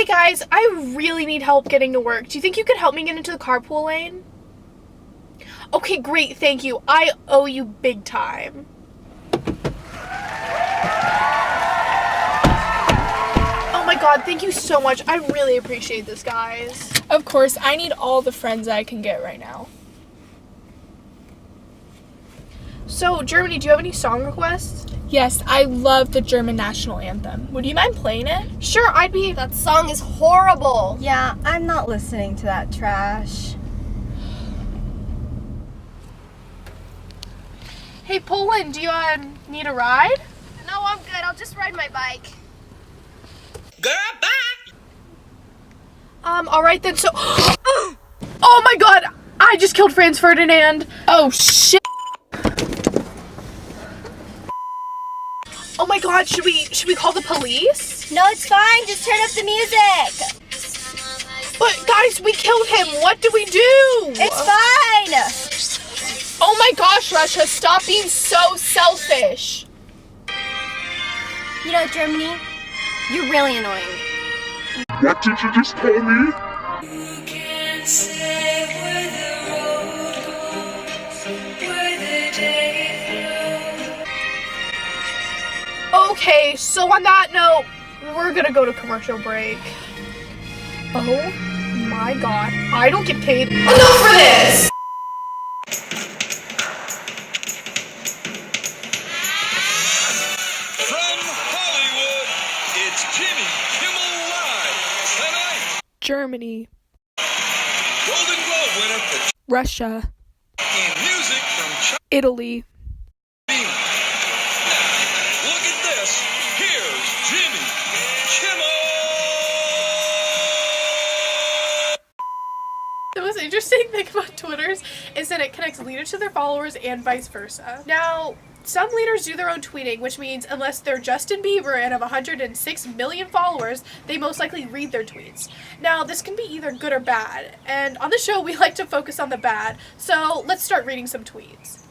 guys, I really need help getting to work. Do you think you could help me get into the carpool lane? Okay, great, thank you. I owe you big time. Oh my god, thank you so much. I really appreciate this, guys. Of course, I need all the friends I can get right now. So, Germany, do you have any song requests? Yes, I love the German national anthem. Would you mind playing it? Sure, I'd be... That song is horrible. Yeah, I'm not listening to that trash. Hey, Poland, do you need a ride? No, I'm good. I'll just ride my bike. Girl, bye! Alright then, so... Oh my god! I just killed Franz Ferdinand! Oh, shit! Oh my god, should we call the police? No, it's fine. Just turn up the music. But guys, we killed him! What do we do? It's fine. Oh my gosh, Russia, stop being so selfish! You know, Germany, you're really annoying. What did you just call me? Okay, so on that note, we're gonna go to commercial break. Oh my god, I don't get paid enough for this! From Hollywood, it's Jimmy Kimmel Live tonight. Germany, Golden Globe winner for Russia, music from China. Italy. Now, look at this. Here's Jimmy Kimmel. The most interesting thing about Twitter is that it connects leaders to their followers and vice versa. Now, some leaders do their own tweeting, which means unless they're Justin Bieber and have 106 million followers, they most likely read their tweets. Now, this can be either good or bad, and on the show we like to focus on the bad, so let's start reading some tweets.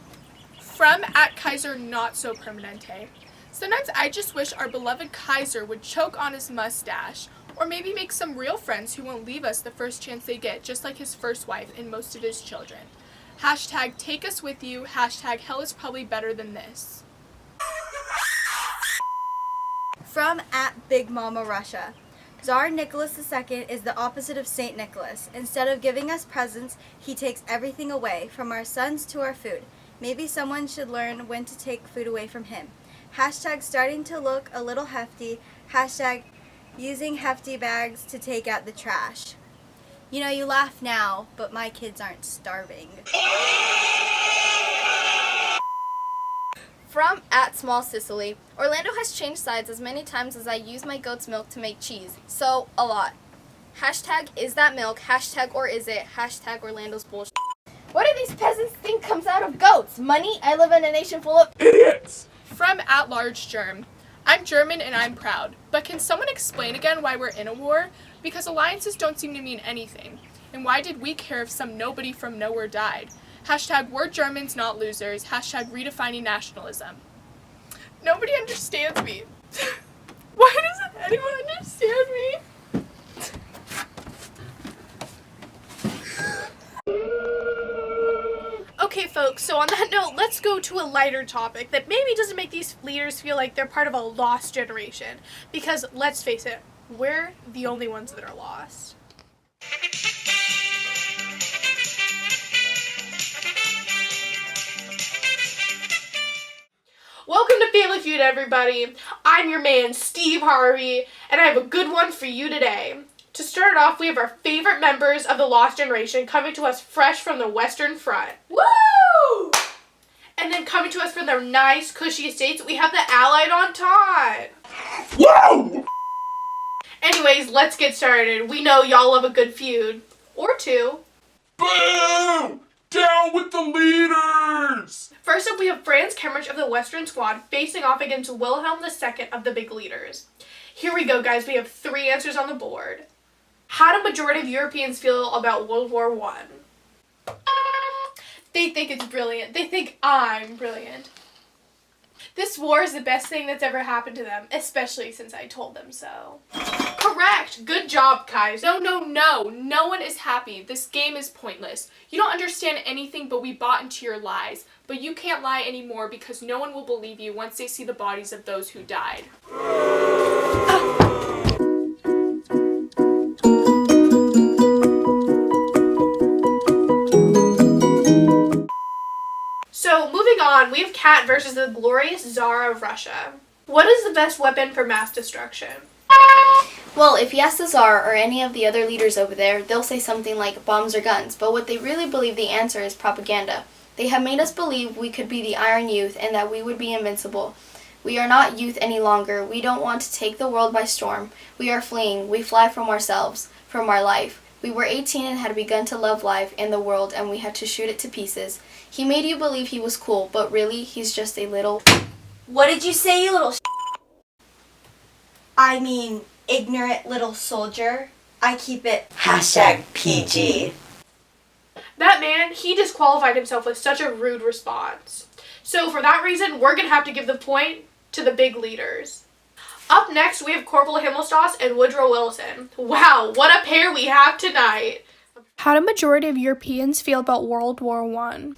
From @Kaiser Not So Permanente. Sometimes I just wish our beloved Kaiser would choke on his mustache, or maybe make some real friends who won't leave us the first chance they get, just like his first wife and most of his children. Hashtag take us with you, hashtag hell is probably better than this. From @BigMama Russia. Tsar Nicholas II is the opposite of Saint Nicholas. Instead of giving us presents, he takes everything away, from our sons to our food. Maybe someone should learn when to take food away from him. Hashtag starting to look a little hefty. Hashtag using hefty bags to take out the trash. You know, you laugh now, but my kids aren't starving. From @SmallSicily. Orlando has changed sides as many times as I use my goat's milk to make cheese. So, a lot. Hashtag is that milk, hashtag or is it, hashtag Orlando's bullshit. What do these peasants think comes out of goats? Money? I live in a nation full of Idiots! From @LargeGerm. I'm German and I'm proud, but can someone explain again why we're in a war? Because alliances don't seem to mean anything. And why did we care if some nobody from nowhere died? Hashtag we're Germans, not losers. Hashtag redefining nationalism. Nobody understands me. Why doesn't anyone understand me? Okay, folks, so on that note, let's go to a lighter topic that maybe doesn't make these leaders feel like they're part of a lost generation. Because, let's face it, we're the only ones that are lost. Welcome to Family Feud, everybody. I'm your man, Steve Harvey, and I have a good one for you today. To start off, we have our favorite members of the Lost Generation coming to us fresh from the Western Front. Woo! And then coming to us from their nice, cushy estates, we have the Allied Entente. Whoa! Anyways, let's get started. We know y'all love a good feud. Or two. Boo! Down with the leaders! First up, we have Franz Kemmerich of the Western Squad facing off against Wilhelm II of the Big Leaders. Here we go, guys. We have 3 answers on the board. How do majority of Europeans feel about World War I? They think it's brilliant. They think I'm brilliant. This war is the best thing that's ever happened to them, especially since I told them so. Correct! Good job, Kaiser. No one is happy. This game is pointless. You don't understand anything, but we bought into your lies. But you can't lie anymore because no one will believe you once they see the bodies of those who died. So, moving on, we have Kat versus the glorious Tsar of Russia. What is the best weapon for mass destruction? Well, if you ask the Tsar or any of the other leaders over there, they'll say something like bombs or guns, but what they really believe the answer is propaganda. They have made us believe we could be the Iron Youth and that we would be invincible. We are not youth any longer. We don't want to take the world by storm. We are fleeing. We fly from ourselves, from our life. We were 18 and had begun to love life and the world, and we had to shoot it to pieces. He made you believe he was cool, but really, he's just a little... What did you say, you little I mean, ignorant little soldier. I keep it #PG. That man, he disqualified himself with such a rude response. So for that reason, we're going to have to give the point to the big leaders. Up next, we have Corporal Himmelstoss and Woodrow Wilson. Wow, what a pair we have tonight. How do majority of Europeans feel about World War I?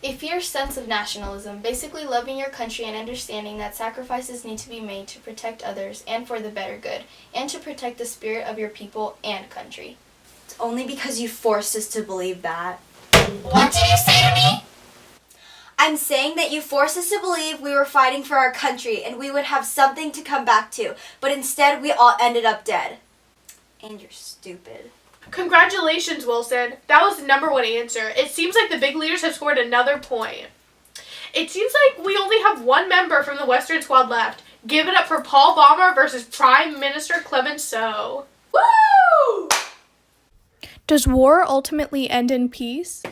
A fierce sense of nationalism, basically loving your country and understanding that sacrifices need to be made to protect others and for the better good, and to protect the spirit of your people and country. It's only because you forced us to believe that. What did you say to me? I'm saying that you forced us to believe we were fighting for our country and we would have something to come back to, but instead we all ended up dead. And you're stupid. Congratulations, Wilson. That was the number one answer. It seems like the big leaders have scored another point. It seems like we only have one member from the Western squad left. Give it up for Paul Baumer versus Prime Minister Clemenceau. Woo! Does war ultimately end in peace?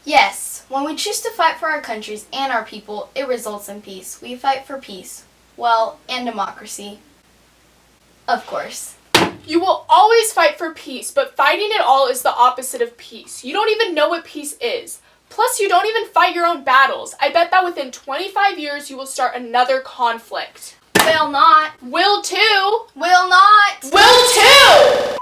Yes, when we choose to fight for our countries and our people, it results in peace. We fight for peace. Well, and democracy. Of course. You will always fight for peace, but fighting it all is the opposite of peace. You don't even know what peace is. Plus, you don't even fight your own battles. I bet that within 25 years you will start another conflict. Will not. Will too. Will not. Will too!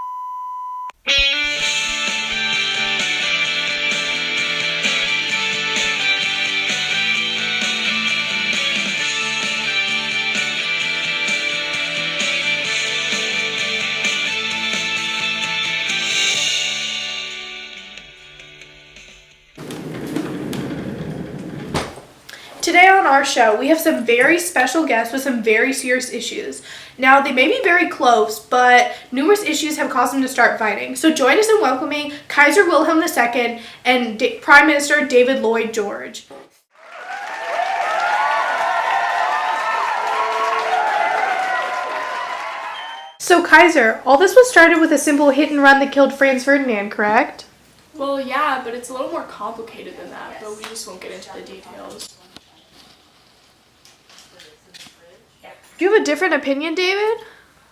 Today on our show, we have some very special guests with some very serious issues. Now, they may be very close, but numerous issues have caused them to start fighting. So join us in welcoming Kaiser Wilhelm II and Prime Minister David Lloyd George. So Kaiser, all this was started with a simple hit and run that killed Franz Ferdinand, correct? Well, yeah, but it's a little more complicated than that, but we just won't get into the details. Do you have a different opinion, David?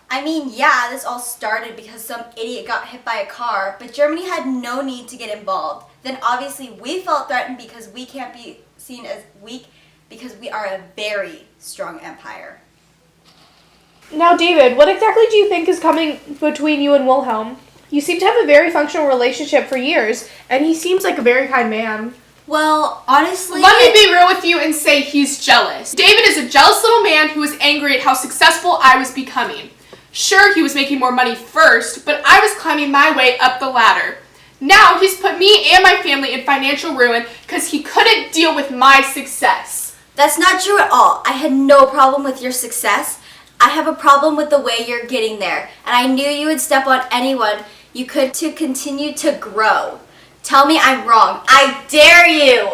I mean, yeah, this all started because some idiot got hit by a car, but Germany had no need to get involved. Then obviously we felt threatened because we can't be seen as weak because we are a very strong empire. Now, David, what exactly do you think is coming between you and Wilhelm? You seem to have a very functional relationship for years, and he seems like a very kind man. Well, honestly... Let me be real with you and say he's jealous. David is a jealous little man who was angry at how successful I was becoming. Sure, he was making more money first, but I was climbing my way up the ladder. Now he's put me and my family in financial ruin because he couldn't deal with my success. That's not true at all. I had no problem with your success. I have a problem with the way you're getting there, and I knew you would step on anyone you could to continue to grow. Tell me I'm wrong. I dare you!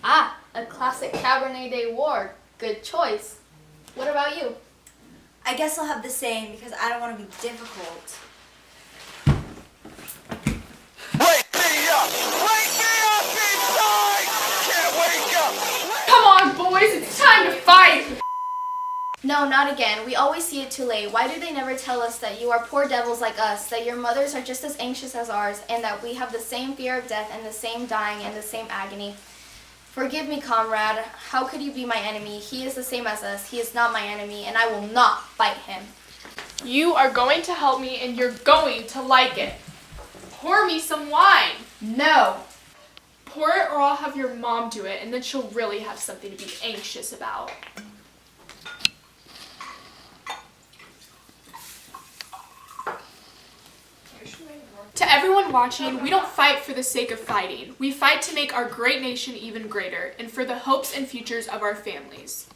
Ah, a classic Cabernet de War. Good choice. What about you? I guess I'll have the same because I don't want to be difficult. Wake me up! Wake me up inside! Can't wake up! Come on, boys, it's time to fight! No, not again. We always see it too late. Why do they never tell us that you are poor devils like us, that your mothers are just as anxious as ours, and that we have the same fear of death and the same dying and the same agony? Forgive me, comrade. How could you be my enemy? He is the same as us. He is not my enemy, and I will not fight him. You are going to help me, and you're going to like it. Pour me some wine. No. Pour it, or I'll have your mom do it, and then she'll really have something to be anxious about. To everyone watching, we don't fight for the sake of fighting. We fight to make our great nation even greater and for the hopes and futures of our families.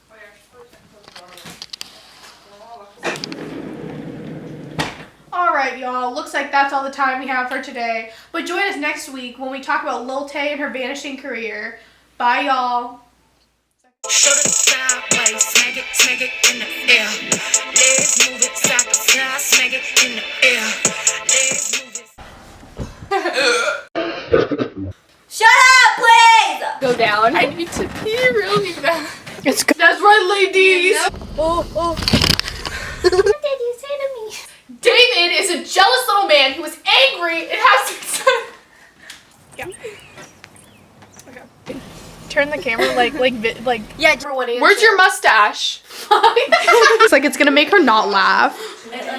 Alright, y'all. Looks like that's all the time we have for today. But join us next week when we talk about Lil Tay and her vanishing career. Bye, y'all. Show it sideways, smack it in the air. Let's move it side to side, smack it in the air. Let's move it. Shut up, please! Go down. I need to pee really bad. That's right, ladies. What did you say to me? David is a jealous little man who was angry and has Turn the camera like Yeah, Where's your mustache? it's like it's gonna make her not laugh. like